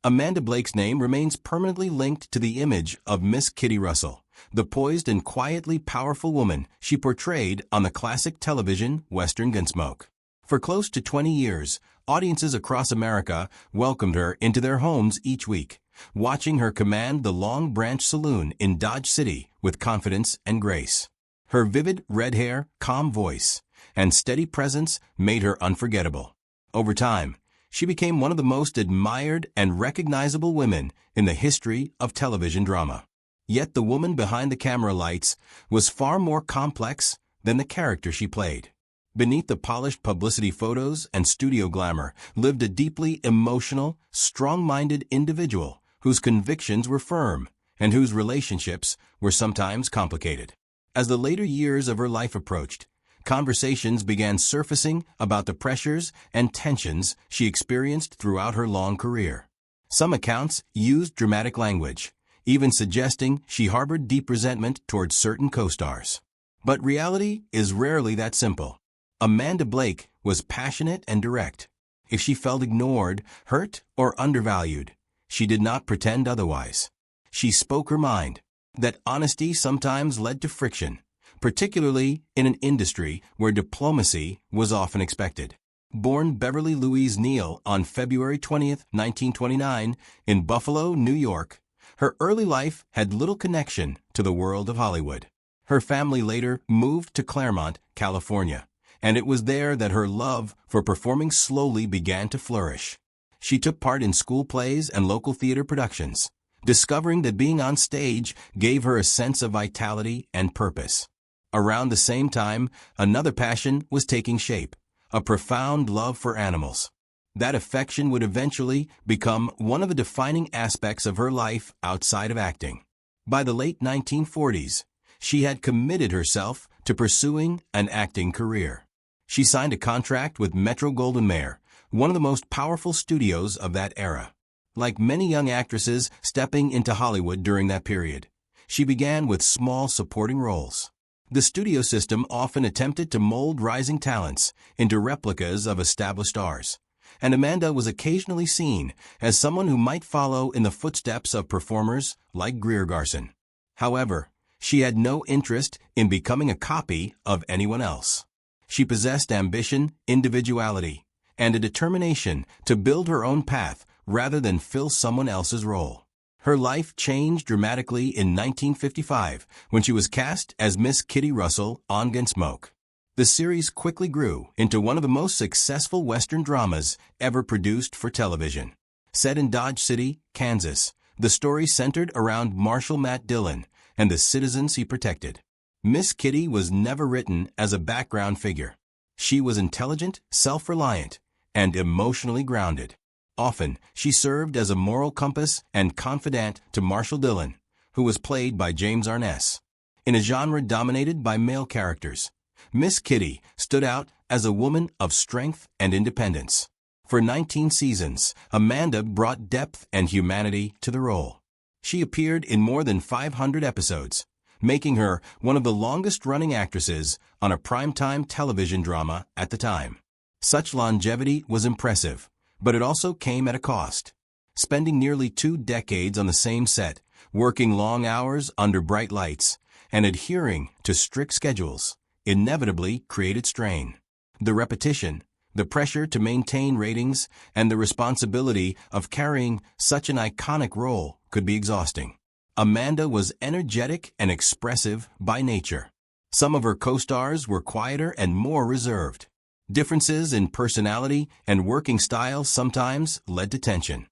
Amanda Blake's name remains permanently linked to the image of Miss Kitty Russell, the poised and quietly powerful woman she portrayed on the classic television Western Gunsmoke. For close to 20 years, audiences across America welcomed her into their homes each week, watching her command the Long Branch Saloon in Dodge City with confidence and grace. Her vivid red hair, calm voice, and steady presence made her unforgettable. Over time, she became one of the most admired and recognizable women in the history of television drama. Yet the woman behind the camera lights was far more complex than the character she played. Beneath the polished publicity photos and studio glamour lived a deeply emotional, strong-minded individual whose convictions were firm and whose relationships were sometimes complicated. As the later years of her life approached, conversations began surfacing about the pressures and tensions she experienced throughout her long career. Some accounts used dramatic language, even suggesting she harbored deep resentment towards certain co-stars. But reality is rarely that simple. Amanda Blake was passionate and direct. If she felt ignored, hurt, or undervalued, she did not pretend otherwise. She spoke her mind. That honesty sometimes led to friction, particularly in an industry where diplomacy was often expected. Born Beverly Louise Neal on February 20, 1929, in Buffalo, New York, her early life had little connection to the world of Hollywood. Her family later moved to Claremont, California, and it was there that her love for performing slowly began to flourish. She took part in school plays and local theater productions, discovering that being on stage gave her a sense of vitality and purpose. Around the same time, another passion was taking shape, a profound love for animals. That affection would eventually become one of the defining aspects of her life outside of acting. By the late 1940s, she had committed herself to pursuing an acting career. She signed a contract with Metro-Goldwyn-Mayer, one of the most powerful studios of that era. Like many young actresses stepping into Hollywood during that period, she began with small supporting roles. The studio system often attempted to mold rising talents into replicas of established stars, and Amanda was occasionally seen as someone who might follow in the footsteps of performers like Greer Garson. However, she had no interest in becoming a copy of anyone else. She possessed ambition, individuality, and a determination to build her own path rather than fill someone else's role. Her life changed dramatically in 1955 when she was cast as Miss Kitty Russell on Gunsmoke. The series quickly grew into one of the most successful Western dramas ever produced for television. Set in Dodge City, Kansas, the story centered around Marshal Matt Dillon and the citizens he protected. Miss Kitty was never written as a background figure. She was intelligent, self-reliant, and emotionally grounded. Often, she served as a moral compass and confidant to Marshal Dillon, who was played by James Arness. In a genre dominated by male characters, Miss Kitty stood out as a woman of strength and independence. For 19 seasons, Amanda brought depth and humanity to the role. She appeared in more than 500 episodes, making her one of the longest-running actresses on a primetime television drama at the time. Such longevity was impressive, but it also came at a cost. Spending nearly 2 decades on the same set, working long hours under bright lights, and adhering to strict schedules, inevitably created strain. The repetition, the pressure to maintain ratings, and the responsibility of carrying such an iconic role could be exhausting. Amanda was energetic and expressive by nature. Some of her co-stars were quieter and more reserved. Differences in personality and working style sometimes led to tension.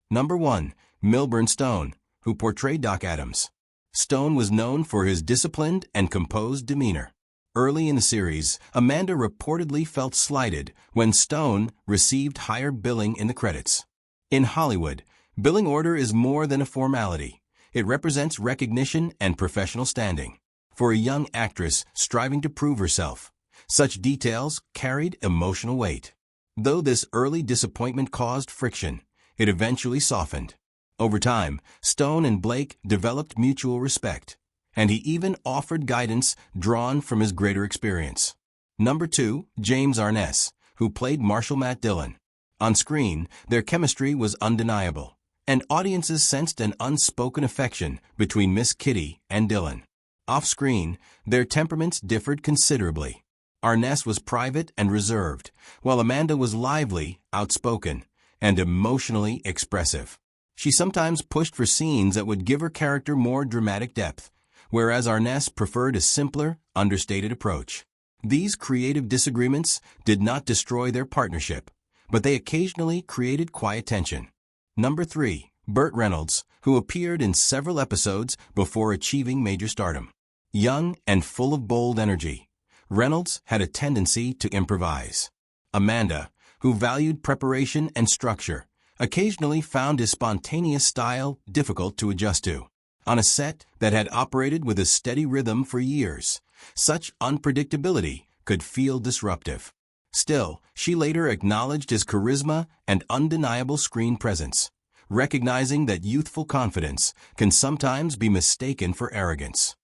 Number 1. Milburn Stone, who portrayed Doc Adams. Stone was known for his disciplined and composed demeanor. Early in the series, Amanda reportedly felt slighted when Stone received higher billing in the credits. In Hollywood, billing order is more than a formality. It represents recognition and professional standing. For a young actress striving to prove herself, such details carried emotional weight. Though this early disappointment caused friction, it eventually softened. Over time, Stone and Blake developed mutual respect, and he even offered guidance drawn from his greater experience. Number 2. James Arness, who played Marshal Matt Dillon. On screen, their chemistry was undeniable, and audiences sensed an unspoken affection between Miss Kitty and Dylan. Off-screen, their temperaments differed considerably. Arness was private and reserved, while Amanda was lively, outspoken, and emotionally expressive. She sometimes pushed for scenes that would give her character more dramatic depth, whereas Arness preferred a simpler, understated approach. These creative disagreements did not destroy their partnership, but they occasionally created quiet tension. Number 3. Burt Reynolds, who appeared in several episodes before achieving major stardom. Young and full of bold energy, Reynolds had a tendency to improvise. Amanda, who valued preparation and structure, occasionally found his spontaneous style difficult to adjust to. On a set that had operated with a steady rhythm for years, such unpredictability could feel disruptive. Still, she later acknowledged his charisma and undeniable screen presence, recognizing that youthful confidence can sometimes be mistaken for arrogance.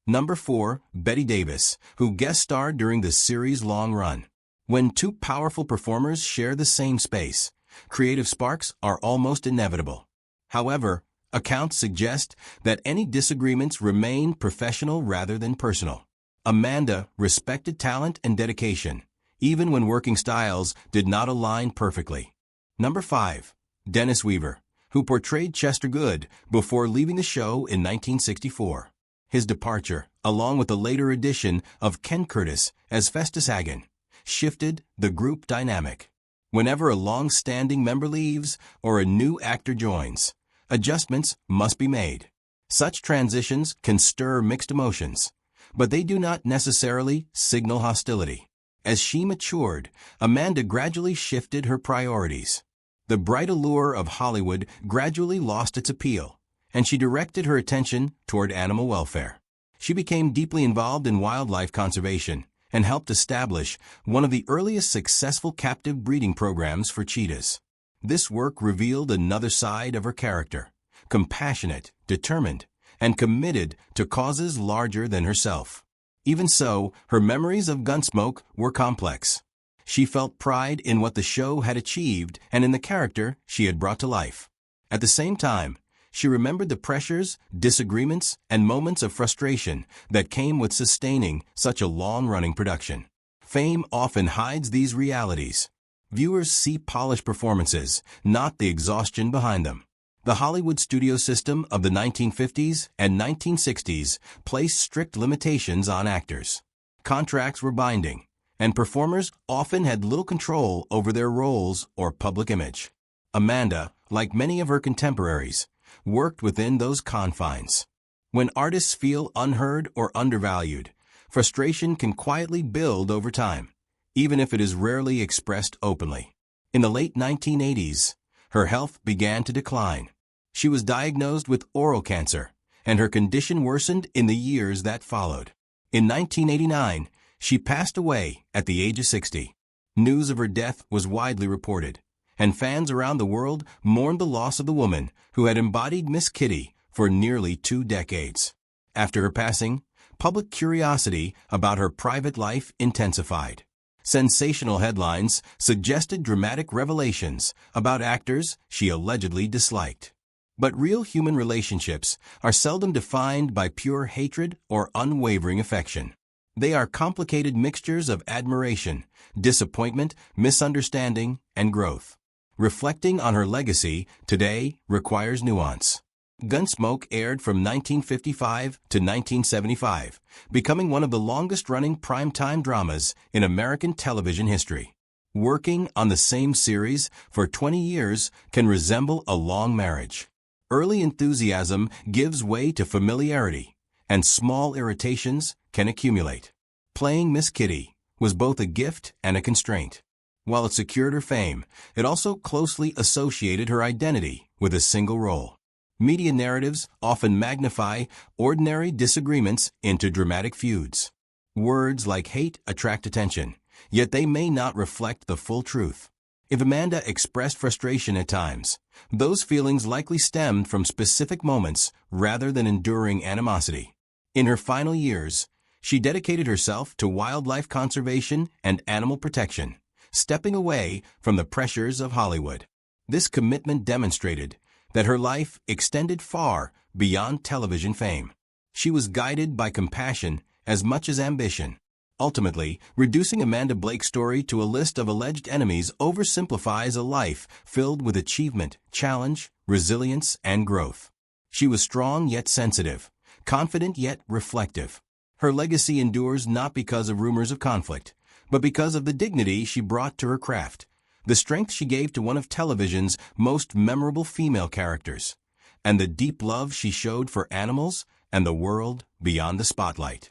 Number 4. Bette Davis, who guest starred during the series' long run. When two powerful performers share the same space, creative sparks are almost inevitable. However, accounts suggest that any disagreements remain professional rather than personal. Amanda respected talent and dedication, even when working styles did not align perfectly. Number 5. Dennis Weaver, who portrayed Chester Good before leaving the show in 1964. His departure, along with the later addition of Ken Curtis as Festus Hagen, shifted the group dynamic. Whenever a long-standing member leaves or a new actor joins, adjustments must be made. Such transitions can stir mixed emotions, but they do not necessarily signal hostility. As she matured, Amanda gradually shifted her priorities. The bright allure of Hollywood gradually lost its appeal, and she directed her attention toward animal welfare. She became deeply involved in wildlife conservation and helped establish one of the earliest successful captive breeding programs for cheetahs. This work revealed another side of her character, compassionate, determined, and committed to causes larger than herself. Even so, her memories of Gunsmoke were complex. She felt pride in what the show had achieved and in the character she had brought to life. At the same time, she remembered the pressures, disagreements, and moments of frustration that came with sustaining such a long-running production. Fame often hides these realities. Viewers see polished performances, not the exhaustion behind them. The Hollywood studio system of the 1950s and 1960s placed strict limitations on actors. Contracts were binding, and performers often had little control over their roles or public image. Amanda, like many of her contemporaries, worked within those confines. When artists feel unheard or undervalued, frustration can quietly build over time, even if it is rarely expressed openly. In the late 1980s, her health began to decline. She was diagnosed with oral cancer, and her condition worsened in the years that followed. In 1989, she passed away at the age of 60. News of her death was widely reported, and fans around the world mourned the loss of the woman who had embodied Miss Kitty for nearly 2 decades. After her passing, public curiosity about her private life intensified. Sensational headlines suggested dramatic revelations about actors she allegedly disliked. But real human relationships are seldom defined by pure hatred or unwavering affection. They are complicated mixtures of admiration, disappointment, misunderstanding, and growth. Reflecting on her legacy today requires nuance. Gunsmoke aired from 1955 to 1975, becoming one of the longest-running primetime dramas in American television history. Working on the same series for 20 years can resemble a long marriage. Early enthusiasm gives way to familiarity, and small irritations can accumulate. Playing Miss Kitty was both a gift and a constraint. While it secured her fame, it also closely associated her identity with a single role. Media narratives often magnify ordinary disagreements into dramatic feuds. Words like hate attract attention, yet they may not reflect the full truth. If Amanda expressed frustration at times, those feelings likely stemmed from specific moments rather than enduring animosity. In her final years, she dedicated herself to wildlife conservation and animal protection, stepping away from the pressures of Hollywood. This commitment demonstrated that her life extended far beyond television fame. She was guided by compassion as much as ambition. Ultimately, reducing Amanda Blake's story to a list of alleged enemies oversimplifies a life filled with achievement, challenge, resilience, and growth. She was strong yet sensitive, confident yet reflective. Her legacy endures not because of rumors of conflict, but because of the dignity she brought to her craft, the strength she gave to one of television's most memorable female characters, and the deep love she showed for animals and the world beyond the spotlight.